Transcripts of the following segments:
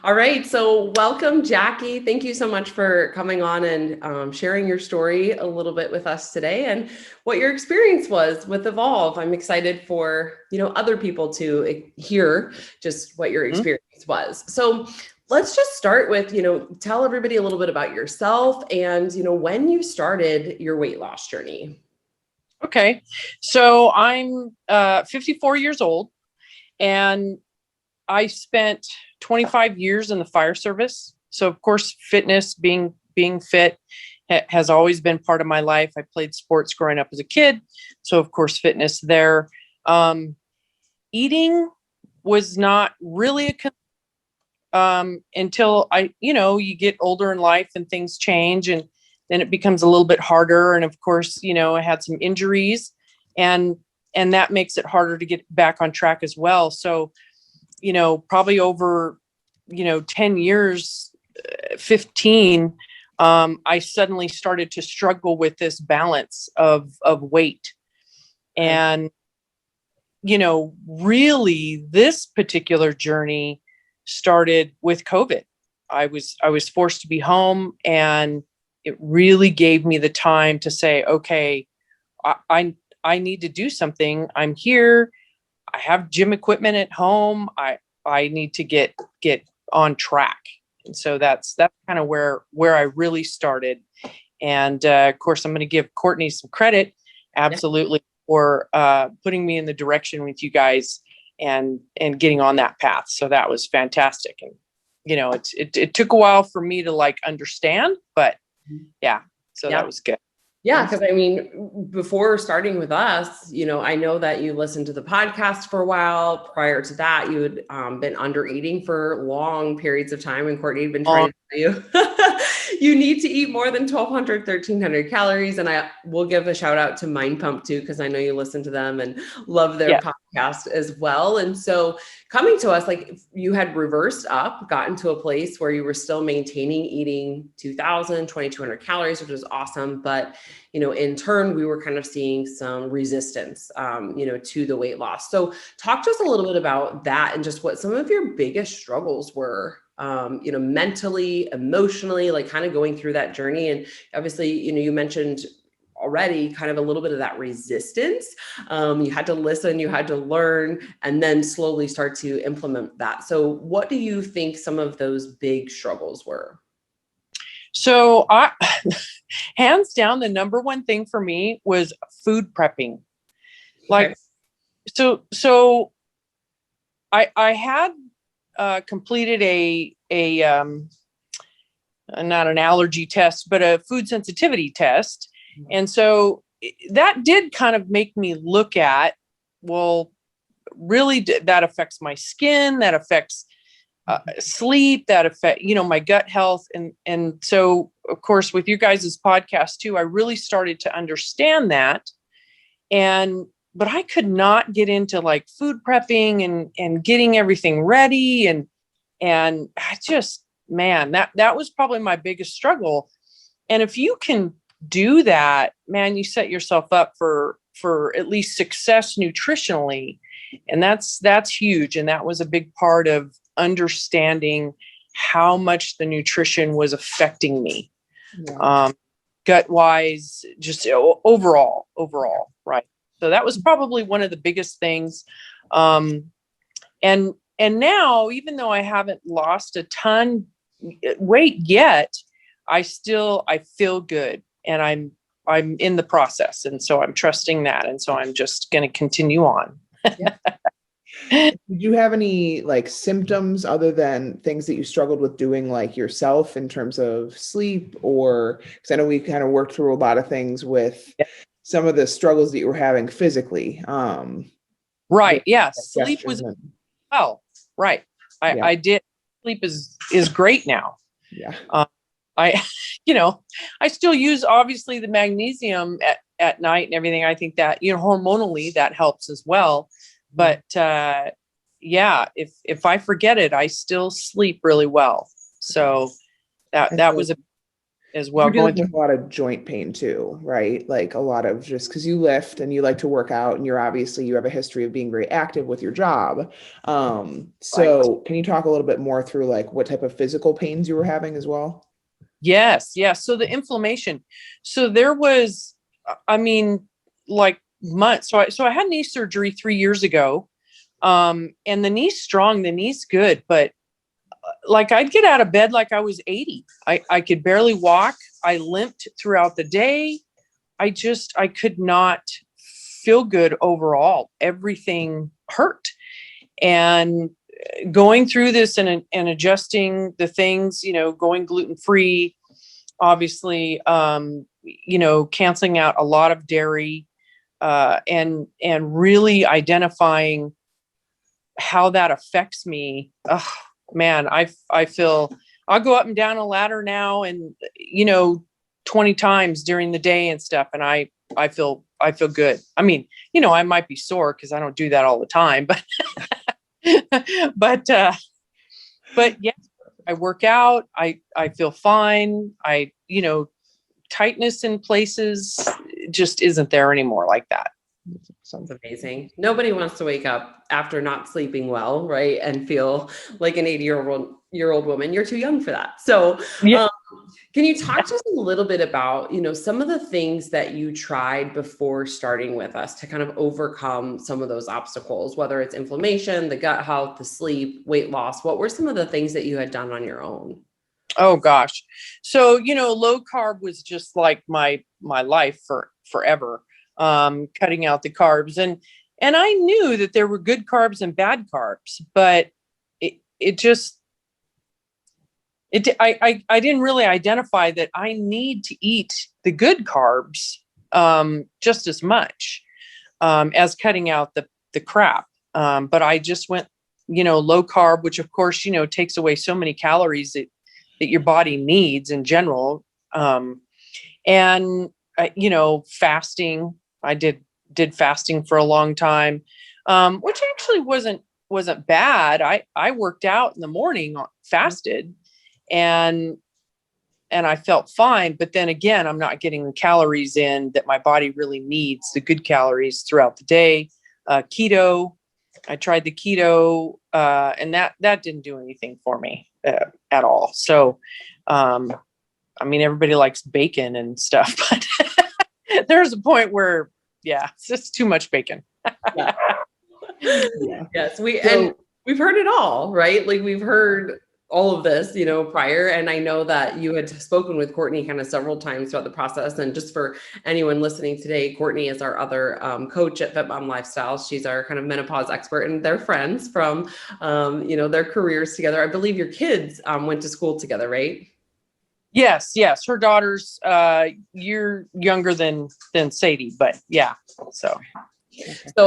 All right. So welcome, Jacki. Thank you so much for coming on and sharing your story a little bit with us today and what your experience was with Evolve. I'm excited for, other people to hear just what your experience was. So let's just start with, tell everybody a little bit about yourself and, when you started your weight loss journey. Okay. So I'm 54 years old and I spent 25 years in the fire service. So of course, fitness, being fit has always been part of my life. I played sports growing up as a kid. So of course, fitness there. Eating was not really until you get older in life and things change and then it becomes a little bit harder. And of course, I had some injuries and that makes it harder to get back on track as well. So, probably over, 10 years, 15, I suddenly started to struggle with this balance of weight. And, really this particular journey started with COVID. I was forced to be home and it really gave me the time to say, okay, I need to do something. I'm here. I have gym equipment at home. I need to get on track. And so that's kind of where I really started. And of course, I'm going to give Courtney some credit, absolutely, for putting me in the direction with you guys and getting on that path. So that was fantastic. And it took a while for me to understand, but that was good. Yeah, because before starting with us, I know that you listened to the podcast for a while. Prior to that, you had been under eating for long periods of time, and Courtney had been trying to tell you you need to eat more than 1,200, 1,300 calories. And I will give a shout out to Mind Pump too, because I know you listen to them and love their podcast as well. And so coming to us, you had reversed up, gotten to a place where you were still maintaining eating 2,000, 2,200 calories, which was awesome. But, in turn, we were kind of seeing some resistance, to the weight loss. So talk to us a little bit about that and just what some of your biggest struggles were, mentally, emotionally, kind of going through that journey. And obviously, you mentioned already kind of a little bit of that resistance. You had to listen, you had to learn, and then slowly start to implement that. So what do you think some of those big struggles were? So hands down, the number one thing for me was food prepping. So I had completed a not an allergy test, but a food sensitivity test. And so that did kind of make me look at, well, really that affects my skin, that affects sleep, that affect, my gut health. And so of course, with you guys' podcast too, I really started to understand that. But I could not get into food prepping and getting everything ready. And I just, man, that was probably my biggest struggle. And if you can do that, man, you set yourself up for at least success nutritionally. And that's huge. And that was a big part of understanding how much the nutrition was affecting me, gut wise, just overall, right? So that was probably one of the biggest things. And now, even though I haven't lost a ton weight yet, I feel good, and I'm in the process, and so I'm trusting that, and so I'm just going to continue on. Did you have any symptoms other than things that you struggled with doing yourself in terms of sleep, or because I know we kind of worked through a lot of things with some of the struggles that you were having physically? Right. Yeah. Sleep was right. I did. Sleep is great now. Yeah. I still use obviously the magnesium at night and everything. I think that, hormonally that helps as well. But if I forget it, I still sleep really well. So that was as well. You're dealing Going with a lot of joint pain too, right? Like a lot of, just because you lift and you like to work out and you have a history of being very active with your job. right. So can you talk a little bit more through like what type of physical pains you were having as well? Yes, yes. So the inflammation. So there was, I mean, like months. So I had knee surgery 3 years ago. And the knee's strong, the knee's good, but like I'd get out of bed like I was 80. I could barely walk. I limped throughout the day. I could not feel good overall. Everything hurt. And going through this and adjusting the things, going gluten free, obviously, canceling out a lot of dairy, and really identifying how that affects me. Oh man, I feel I'll go up and down a ladder now and 20 times during the day and stuff. And I feel good. I mean, I might be sore because I don't do that all the time, but but yeah, I work out. I feel fine. Tightness in places just isn't there anymore like that. Sounds amazing. Nobody wants to wake up after not sleeping well, right? And feel like an 80-year-old woman. You're too young for that. So Yeah. can you talk to us a little bit about, some of the things that you tried before starting with us to kind of overcome some of those obstacles, whether it's inflammation, the gut health, the sleep, weight loss? What were some of the things that you had done on your own? Oh gosh. So, low carb was just like my life forever. Cutting out the carbs, and I knew that there were good carbs and bad carbs, but I didn't really identify that I need to eat the good carbs just as much as cutting out the crap. But I just went, low carb, which of course, takes away so many calories that your body needs in general. And fasting. I did fasting for a long time, which actually wasn't bad. I worked out in the morning, fasted, and I felt fine. But then again, I'm not getting the calories in that my body really needs, the good calories throughout the day. Keto, I tried the keto, and that didn't do anything for me at all. So, I mean, everybody likes bacon and stuff, but there's a point where, yeah, it's just too much bacon. Yeah. Yes, we've heard it all, right? Like we've heard all of this, prior. And I know that you had spoken with Courtney kind of several times throughout the process. And just for anyone listening today, Courtney is our other coach at FitMom Lifestyle. She's our kind of menopause expert, and they're friends from, their careers together. I believe your kids went to school together, right? Yes. Her daughter's year younger than Sadie, but yeah. So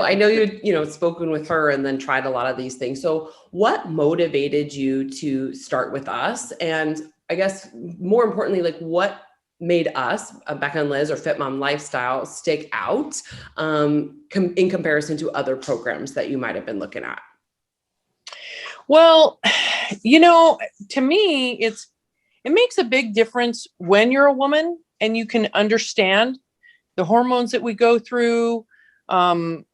I know you'd, spoken with her and then tried a lot of these things. So what motivated you to start with us? And I guess more importantly, like what made us, Becca and Liz or FitMom Lifestyle, stick out in comparison to other programs that you might have been looking at? Well, to me, it makes a big difference when you're a woman and you can understand the hormones that we go through, the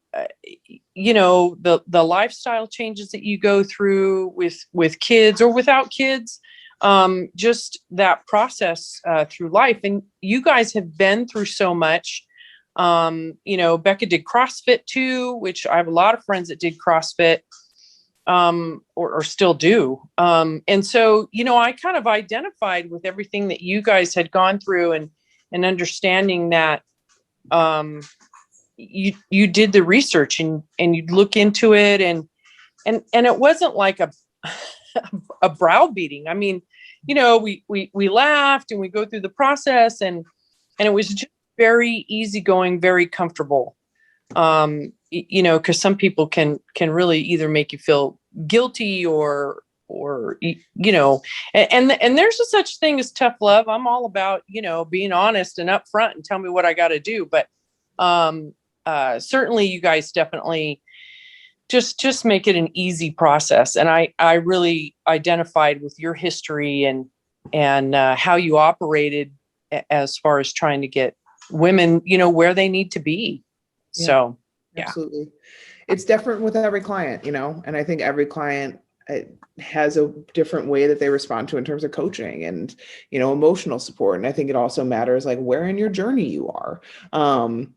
lifestyle changes that you go through with kids or without kids, just that process through life. And you guys have been through so much. Becca did CrossFit too, which I have a lot of friends that did CrossFit. Or still do. And so, I kind of identified with everything that you guys had gone through and understanding that, you did the research and you'd look into it and it wasn't like a browbeating. I mean, we laughed and we go through the process and it was just very easygoing, very comfortable. Because some people can really either make you feel guilty or and there's a such thing as tough love. I'm all about, being honest and upfront and tell me what I got to do. But certainly you guys definitely just make it an easy process. And I really identified with your history and how you operated as far as trying to get women, where they need to be. Yeah, so yeah. absolutely. It's different with every client, and I think every client has a different way that they respond to in terms of coaching and, emotional support. And I think it also matters like where in your journey you are.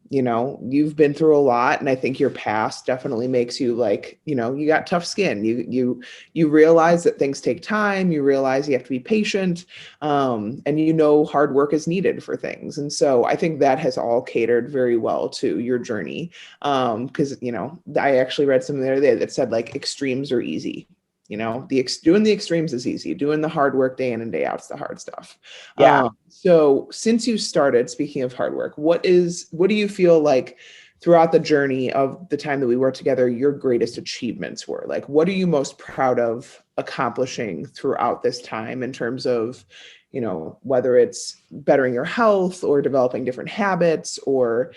You've been through a lot, and I think your past definitely makes you like, you got tough skin. You realize that things take time. You realize you have to be patient, and hard work is needed for things. And so I think that has all catered very well to your journey. Because, I actually read something the other day that said like extremes are easy. Doing the extremes is easy. Doing the hard work day in and day out is the hard stuff. Yeah. So since you started, speaking of hard work, what do you feel like throughout the journey of the time that we worked together, your greatest achievements were? Like, what are you most proud of accomplishing throughout this time in terms of, whether it's bettering your health or developing different habits or,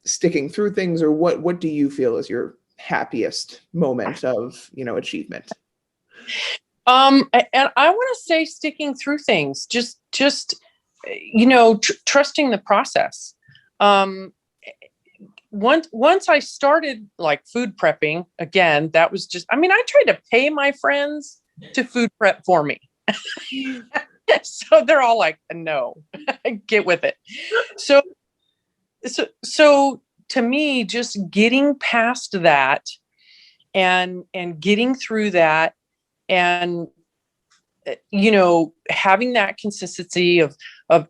sticking through things, or what do you feel is your happiest moment of achievement? And I want to say sticking through things, just trusting the process. Once I started like food prepping again, that was just, I tried to pay my friends to food prep for me. So they're all like, no, get with it. So to me, just getting past that and getting through that and, having that consistency of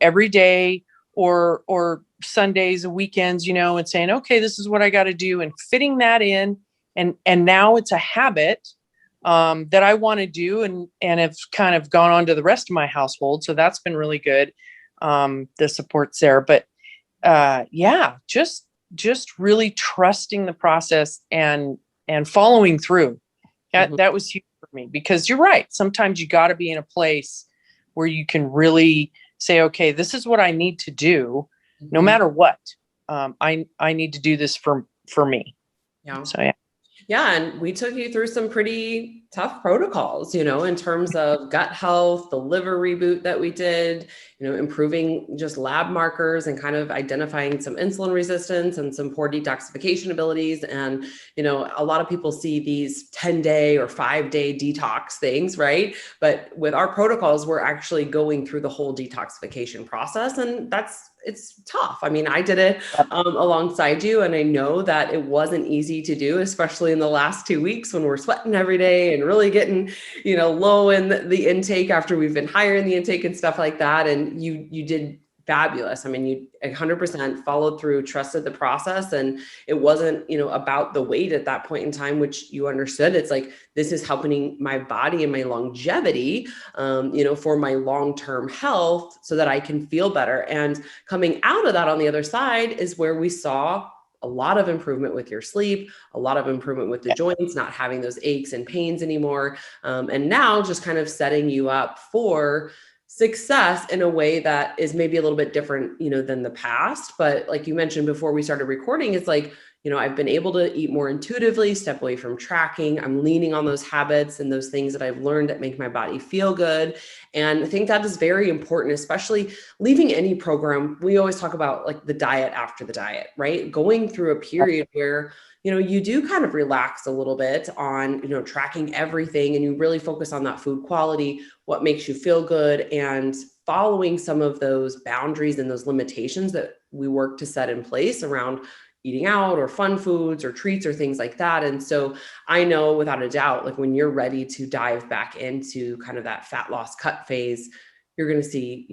every day or Sundays and weekends, and saying, okay, this is what I got to do, and fitting that in. And now it's a habit that I want to do and have kind of gone on to the rest of my household. So that's been really good. The support's there, but just really trusting the process and following through. That was huge for me, because you're right. Sometimes you got to be in a place where you can really say, okay, this is what I need to do no matter what. I need to do this for me. Yeah. So, yeah. Yeah. And we took you through some pretty tough protocols, in terms of gut health, the liver reboot that we did, improving just lab markers and kind of identifying some insulin resistance and some poor detoxification abilities. And, a lot of people see these 10-day or 5-day detox things, right? But with our protocols, we're actually going through the whole detoxification process. And it's tough. I did it alongside you, and I know that it wasn't easy to do, especially in the last 2 weeks when we're sweating every day and really getting, low in the intake after we've been higher in the intake and stuff like that. And you did fabulous. You 100% followed through, trusted the process. And it wasn't, about the weight at that point in time, which you understood. It's like, this is helping my body and my longevity, for my long-term health so that I can feel better. And coming out of that on the other side is where we saw a lot of improvement with your sleep, a lot of improvement with the joints, not having those aches and pains anymore. And now just kind of setting you up for success in a way that is maybe a little bit different, than the past. But like you mentioned before we started recording, it's like, I've been able to eat more intuitively, step away from tracking. I'm leaning on those habits and those things that I've learned that make my body feel good. And I think that is very important, especially leaving any program. We always talk about like the diet after the diet, right? Going through a period where, you do kind of relax a little bit on, tracking everything, and you really focus on that food quality, what makes you feel good, and following some of those boundaries and those limitations that we work to set in place around eating out or fun foods or treats or things like that. And so I know without a doubt, like when you're ready to dive back into kind of that fat loss cut phase, you're going to see,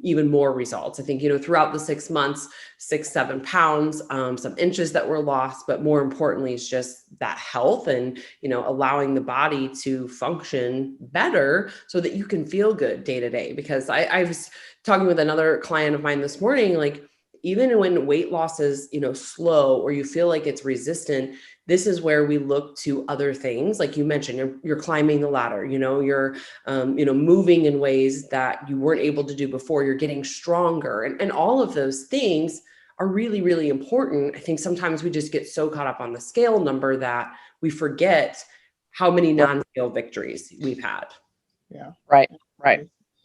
even more results. I think, throughout the 6 months, 6-7 pounds, some inches that were lost, but more importantly, is just that health and, allowing the body to function better so that you can feel good day to day. Because I was talking with another client of mine this morning, like, even when weight loss is, slow, or you feel like it's resistant, this is where we look to other things. Like you mentioned, you're climbing the ladder, you're, moving in ways that you weren't able to do before. You're getting stronger, and all of those things are really, really important. I think sometimes we just get so caught up on the scale number that we forget how many non-scale victories we've had. Yeah. Right.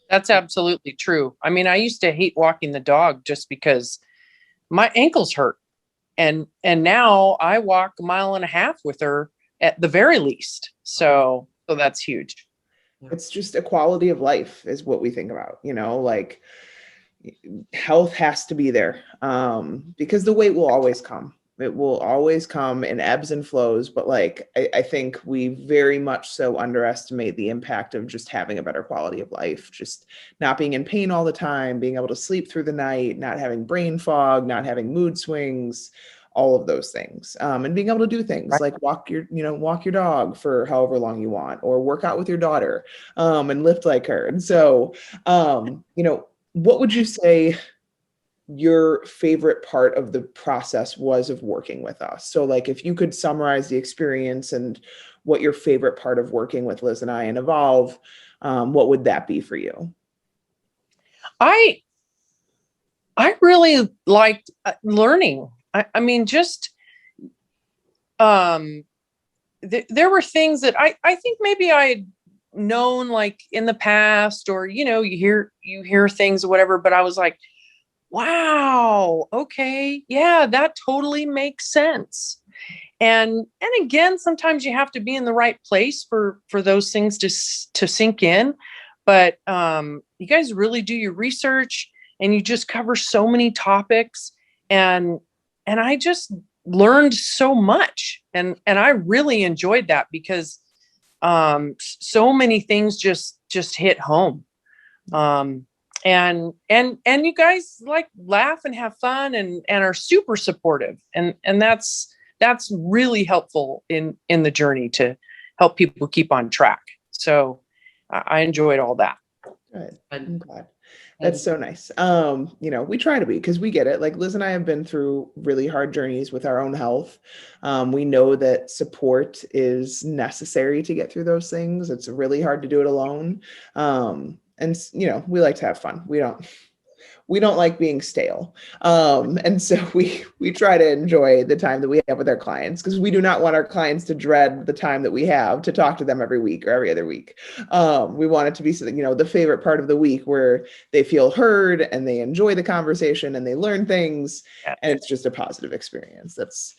That's absolutely true. I mean, I used to hate walking the dog just because my ankles hurt. And now I walk a mile and a half with her at the very least. So that's huge. It's just a quality of life is what we think about, like health has to be there, because the weight will always come. It will always come in ebbs and flows. But like, I think we very much so underestimate the impact of just having a better quality of life, just not being in pain all the time, being able to sleep through the night, not having brain fog, not having mood swings, all of those things. And being able to do things Right. like walk your dog for however long you want, or work out with your daughter, and lift like her. And so, what would you say your favorite part of the process was of working with us? So like, if you could summarize the experience and what your favorite part of working with Liz and I and Evolve, what would that be for you? I really liked learning. I mean, just there were things that I think maybe I had known like in the past, or you hear things or whatever, but I was like, wow, okay, yeah, that totally makes sense. And again, sometimes you have to be in the right place for those things to sink in. But you guys really do your research, and you just cover so many topics, and I just learned so much, and I really enjoyed that because so many things just hit home. And you guys like laugh and have fun and are super supportive, and that's really helpful in the journey to help people keep on track. So I enjoyed all that. Good. I'm glad. That's so nice. We try to be, because we get it. Like Liz and I have been through really hard journeys with our own health. We know that support is necessary to get through those things. It's really hard to do it alone. And we like to have fun. We don't like being stale. And so we try to enjoy the time that we have with our clients, because we do not want our clients to dread the time that we have to talk to them every week or every other week. We want it to be, the favorite part of the week where they feel heard and they enjoy the conversation and they learn things. Yeah. And it's just a positive experience. That's,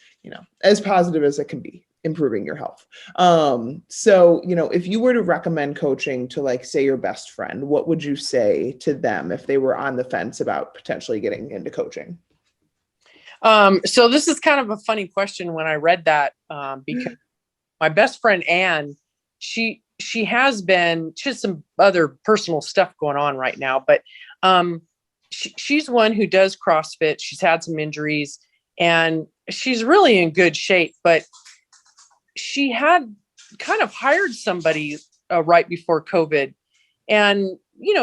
as positive as it can be, improving your health. So, if you were to recommend coaching to, like, say, your best friend, what would you say to them if they were on the fence about potentially getting into coaching? So this is kind of a funny question when I read that, because my best friend, Anne, she has some other personal stuff going on right now, but she's one who does CrossFit. She's had some injuries and she's really in good shape, but she had kind of hired somebody right before COVID, and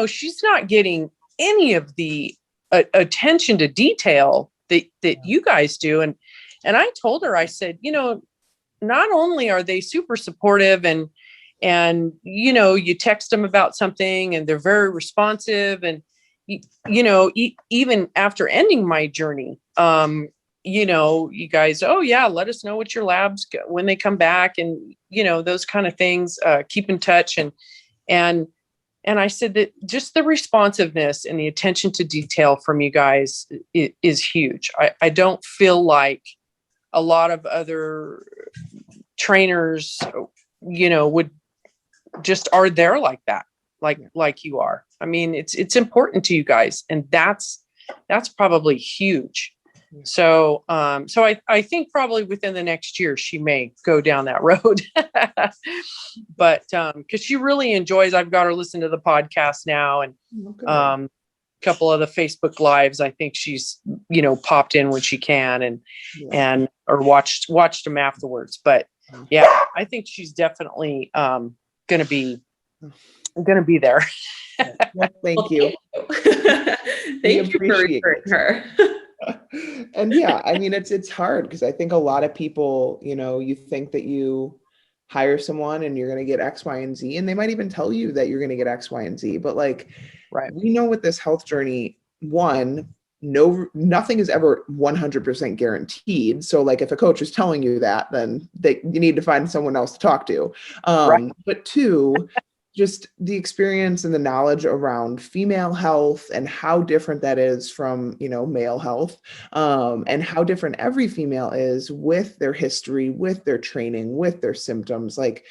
she's not getting any of the attention to detail that you guys do. And I told her, I said, not only are they super supportive and you text them about something and they're very responsive, and even after ending my journey, you guys, oh yeah, let us know what your labs when they come back, and those kind of things, keep in touch. And I said that just the responsiveness and the attention to detail from you guys is huge. I don't feel like a lot of other trainers, would just are there like that, like you are. I mean, it's important to you guys, and that's probably huge. So, I think probably within the next year, she may go down that road, but, cause she really enjoys, I've got her listen to the podcast now, and, a couple of the Facebook lives. I think she's, popped in when she can or watched them afterwards. But yeah, I think she's definitely, going to be there. Well, thank you. Thank you for referring her. And yeah, I mean, it's hard because I think a lot of people, you think that you hire someone and you're going to get X, Y, and Z, and they might even tell you that you're going to get X, Y, and Z. But like, right. We know with this health journey, nothing is ever 100% guaranteed. So like, if a coach is telling you that, then you need to find someone else to talk to. Right. But two, just the experience and the knowledge around female health and how different that is from, male health, and how different every female is with their history, with their training, with their symptoms. Like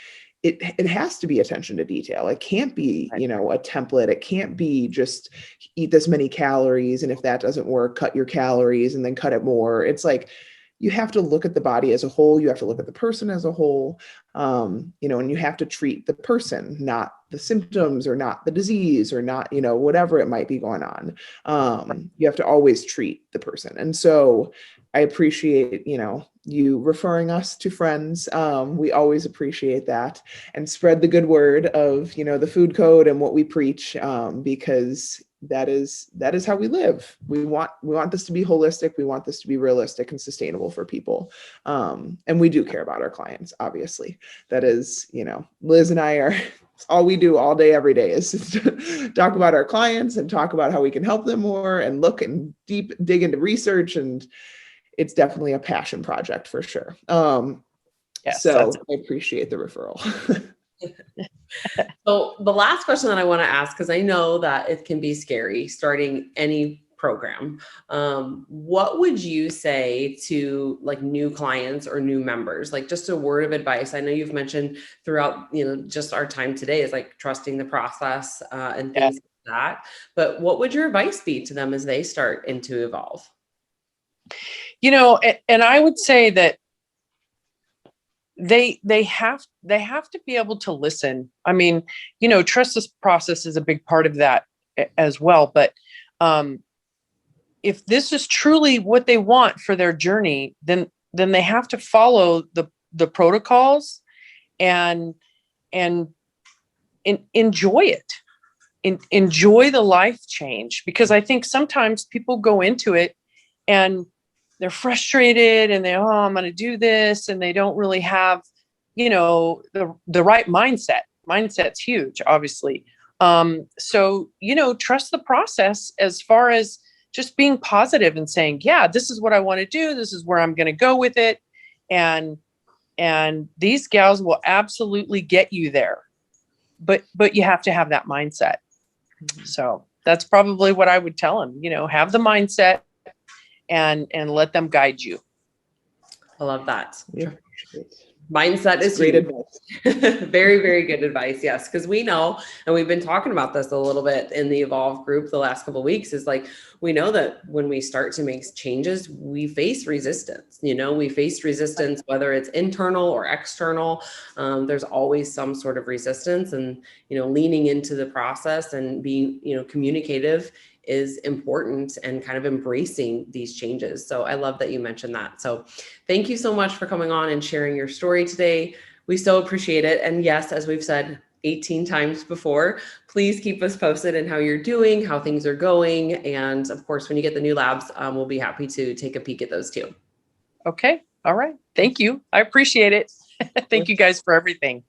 it has to be attention to detail. It can't be, a template. It can't be just eat this many calories. And if that doesn't work, cut your calories and then cut it more. It's like, you have to look at the body as a whole. You have to look at the person as a whole, and you have to treat the person, not the symptoms or not the disease or not, whatever it might be going on. You have to always treat the person. And so I appreciate, you referring us to friends. We always appreciate that, and spread the good word of, the food code and what we preach, because that is how we live. We want this to be holistic. We want this to be realistic and sustainable for people. And we do care about our clients, obviously. That is, Liz and I are, all we do all day, every day is to talk about our clients and talk about how we can help them more and look and dig into research. And it's definitely a passion project for sure. Yes, so I appreciate the referral. So the last question that I want to ask, because I know that it can be scary starting any program. What would you say to like new clients or new members? Like just a word of advice. I know you've mentioned throughout, just our time today is like trusting the process and things like that. But what would your advice be to them as they start into Evolve? And I would say that they have to be able to listen. I mean, trust this process is a big part of that as well. But if this is truly what they want for their journey, then they have to follow the protocols and enjoy it. Enjoy the life change, because I think sometimes people go into it and they're frustrated and I'm going to do this. And they don't really have, the right mindset. Mindset's huge, obviously. So, trust the process as far as just being positive and saying, yeah, this is what I want to do. This is where I'm going to go with it. And these gals will absolutely get you there, but you have to have that mindset. Mm-hmm. So that's probably what I would tell them, have the mindset and let them guide you. I love that. Yeah. Mindset is great advice. Very, very good advice. Yes. Cause we know, and we've been talking about this a little bit in the Evolve group the last couple of weeks, is like, we know that when we start to make changes, we face resistance, we face resistance, whether it's internal or external. There's always some sort of resistance, and, leaning into the process and being, communicative is important, and kind of embracing these changes. So I love that you mentioned that. So thank you so much for coming on and sharing your story today. We so appreciate it. And yes, as we've said 18 times before, please keep us posted in how you're doing, how things are going. And of course, when you get the new labs, we'll be happy to take a peek at those too. Okay. All right. Thank you. I appreciate it. Thank you guys for everything.